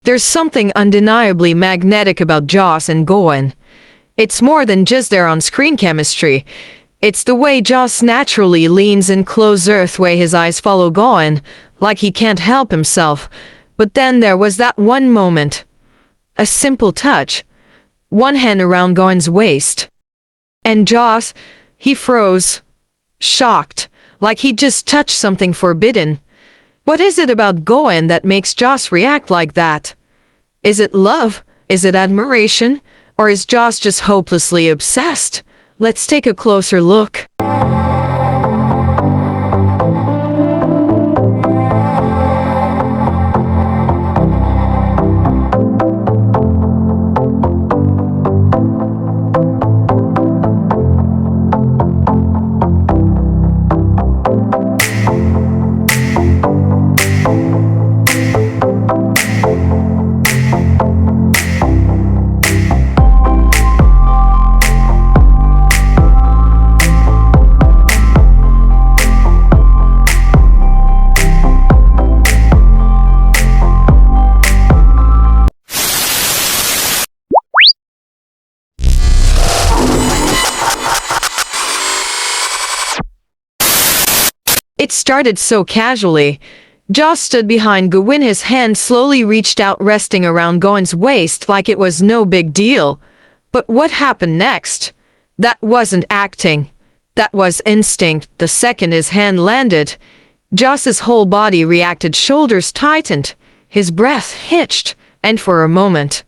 There's something undeniably magnetic about Joss and Gawin. It's more than just their on-screen chemistry. It's the way Joss naturally leans in closer, the way his eyes follow Gawin, like he can't help himself. But then there was that one moment. A simple touch. One hand around Gawin's waist. And Joss, he froze. Shocked, like he'd just touched something forbidden. What is it about Gawin that makes Joss react like that? Is it love? Is it admiration? Or is Joss just hopelessly obsessed? Let's take a closer look. It started so casually. Joss stood behind Gawin, his hand slowly reached out, resting around Gawin's waist like it was no big deal. But what happened next? That wasn't acting. That was instinct. The second his hand landed, Joss's whole body reacted, shoulders tightened, his breath hitched, and for a moment,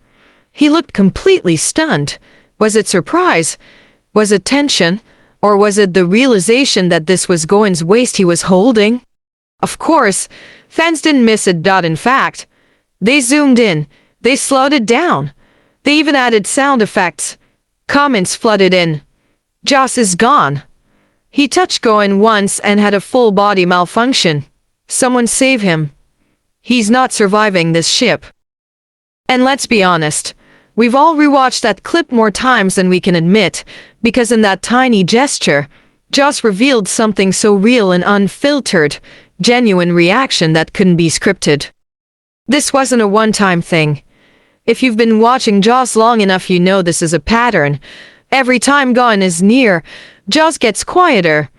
he looked completely stunned. Was it surprise? Was it tension? Or was it the realization that this was Gawin's waist he was holding? Of course, fans didn't miss it. In fact, they zoomed in, they slowed it down. They even added sound effects. Comments flooded in. Joss is gone. He touched Gawin once and had a full body malfunction. Someone save him. He's not surviving this ship. And let's be honest, we've all rewatched that clip more times than we can admit, because in that tiny gesture, Joss revealed something so real and unfiltered, genuine reaction that couldn't be scripted. This wasn't a one-time thing. If you've been watching Joss long enough, you know this is a pattern. Every time Gawin is near, Joss gets quieter.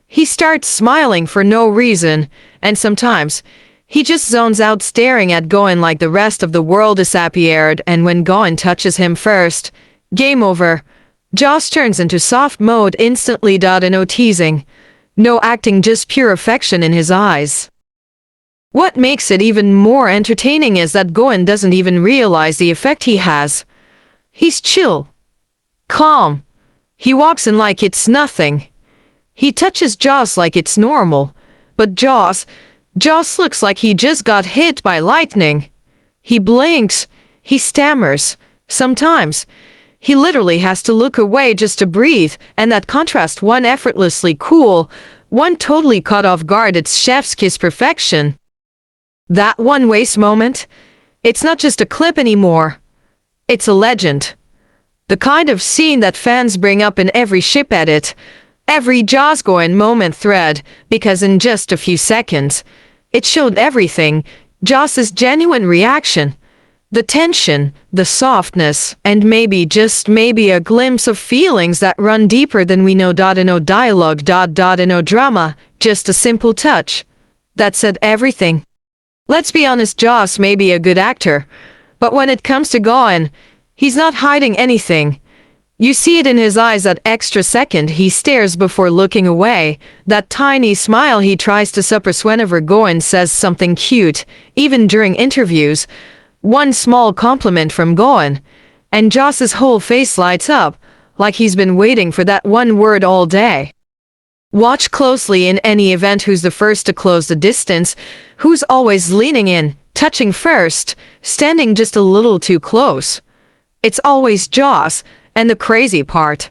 He starts smiling for no reason, and sometimes he just zones out, staring at Gawin like the rest of the world disappeared. And when Gawin touches him first, game over. Joss turns into soft mode instantly. No teasing, no acting, just pure affection in his eyes. What makes it even more entertaining is that Gawin doesn't even realize the effect he has. He's chill, calm. He walks in like it's nothing. He touches Joss like it's normal. But Joss looks like he just got hit by lightning. He blinks, he stammers. Sometimes he literally has to look away just to breathe, and that contrast, one effortlessly cool, one totally caught off guard, it's chef's kiss perfection. That one waist moment, it's not just a clip anymore. It's a legend. The kind of scene that fans bring up in every ship edit, every Joss Gawin moment thread, because in just a few seconds, it showed everything. Joss's genuine reaction, the tension, the softness, and maybe, just maybe, a glimpse of feelings that run deeper than we know. No dialogue, no drama, just a simple touch that said everything. Let's be honest, Joss may be a good actor, but when it comes to Gawin, he's not hiding anything. You see it in his eyes, that extra second he stares before looking away, that tiny smile he tries to suppress whenever Gawin says something cute, even during interviews. One small compliment from Gawin, and Joss's whole face lights up, like he's been waiting for that one word all day. Watch closely in any event who's the first to close the distance, who's always leaning in, touching first, standing just a little too close. It's always Joss, and the crazy part,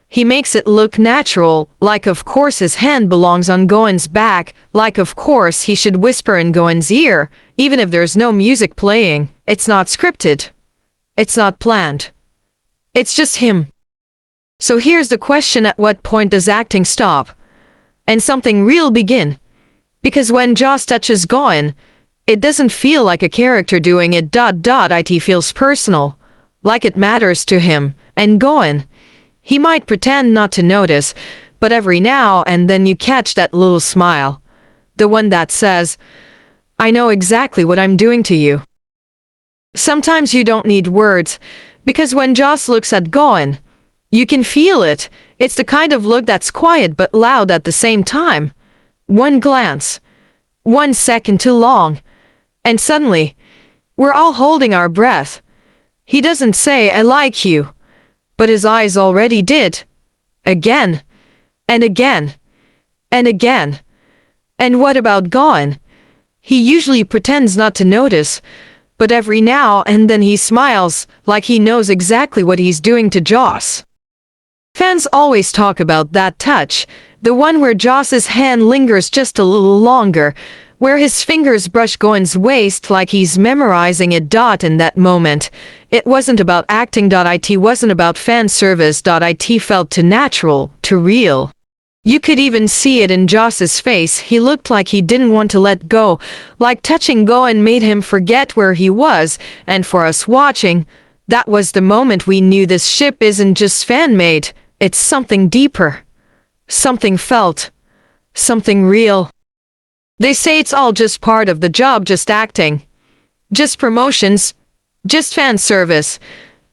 he makes it look natural, like of course his hand belongs on Gawin's back, like of course he should whisper in Gawin's ear, even if there's no music playing. It's not scripted. It's not planned. It's just him. So here's the question: at what point does acting stop and something real begin? Because when Joss touches Gawin, It doesn't feel like a character doing it. It feels personal, like it matters to him. And Gawin, he might pretend not to notice, but every now and then you catch that little smile. The one that says, I know exactly what I'm doing to you. Sometimes you don't need words, because when Joss looks at Gawin, you can feel it. It's the kind of look that's quiet but loud at the same time. One glance, 1 second too long, and suddenly, we're all holding our breath. He doesn't say, I like you, but his eyes already did. Again, and again, and again. And what about Gawin? He usually pretends not to notice, but every now and then he smiles, like he knows exactly what he's doing to Joss. Fans always talk about that touch, the one where Joss's hand lingers just a little longer, where his fingers brush Gawin's waist like he's memorizing it. In that moment, it wasn't about acting. It wasn't about fan service. It felt too natural, too real. You could even see it in Joss's face. He looked like he didn't want to let go, like touching Gawin made him forget where he was, and for us watching, that was the moment we knew this ship isn't just fan-made, it's something deeper. Something felt. Something real. They say it's all just part of the job, just acting. Just promotions. Just fan service.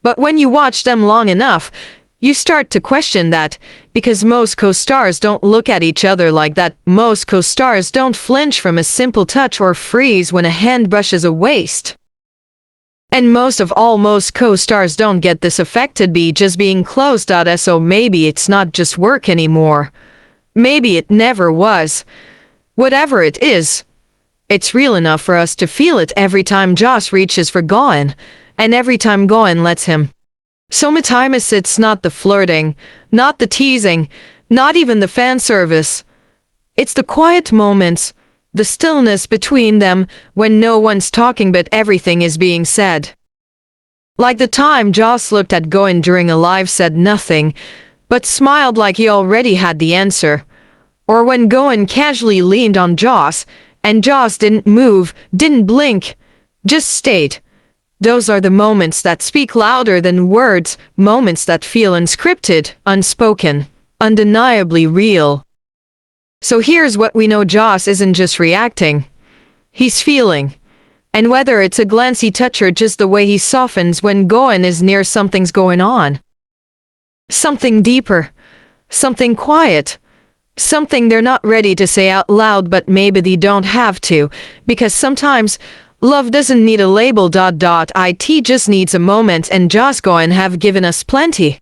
But when you watch them long enough, you start to question that, because most co-stars don't look at each other like that. Most co-stars don't flinch from a simple touch or freeze when a hand brushes a waist. And most co-stars don't get this affected by just being close. So maybe it's not just work anymore. Maybe it never was. Whatever it is, it's real enough for us to feel it every time Joss reaches for Gawin, and every time Gawin lets him. Sometimes it's not the flirting, not the teasing, not even the fan service. It's the quiet moments, the stillness between them when no one's talking but everything is being said. Like the time Joss looked at Gawin during a live, said nothing, but smiled like he already had the answer. Or when Gawin casually leaned on Joss, and Joss didn't move, didn't blink, just stayed. Those are the moments that speak louder than words, moments that feel unscripted, unspoken, undeniably real. So here's what we know: Joss isn't just reacting. He's feeling. And whether it's a glancy touch or just the way he softens when Gawin is near, something's going on. Something deeper. Something quiet. Something they're not ready to say out loud, but maybe they don't have to, because sometimes love doesn't need a label. It just needs a moment, and Joss Gawin have given us plenty.